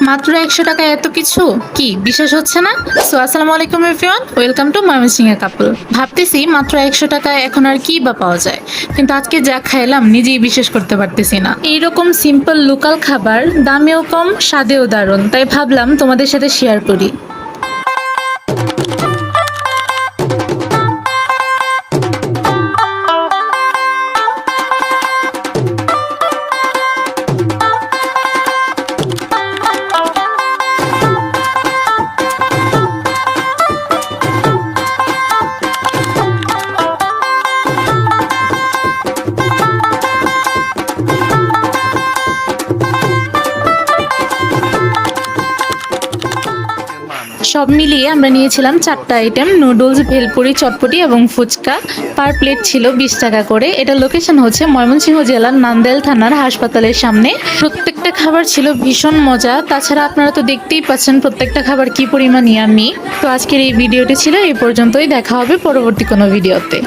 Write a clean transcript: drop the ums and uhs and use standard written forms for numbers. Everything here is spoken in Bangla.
মাত্র 100 টাকায় এত কিছু, কি বিশ্বাস হচ্ছে না? সো আসসালামু আলাইকুম এভরিওয়ান, ওয়েলকাম টু ময়মনসিংহ কাপল। ভাবতেছি মাত্র 100 টাকায় এখন আর কি বা পাওয়া যায়, কিন্তু আজকে যা খাইলাম নিজেই বিশ্বাস করতে পারতেছি না। এইরকম সিম্পল লোকাল খাবার, দামেও কম, স্বাদেও দারুণ, তাই ভাবলাম তোমাদের সাথে শেয়ার করি। সব মিলিয়ে আমরা নিয়েছিলাম 4টা আইটেম: নুডলস, ভেলপুরি, চটপটি এবং ফুচকা। পার প্লেট ছিল 20 টাকা করে। এটা লোকেশন হচ্ছে ময়মনসিংহ জেলার নান্দাইল থানার হাসপাতালের সামনে। প্রত্যেকটা খাবার ছিল ভীষণ মজা। তাছাড়া আপনারা তো দেখতেই পাচ্ছেন প্রত্যেকটা খাবার কি পরিমাণ ইয়াম্মি। তো আজকের এই ভিডিওটি ছিল এই পর্যন্তই। দেখা হবে পরবর্তী কোনো ভিডিওতে।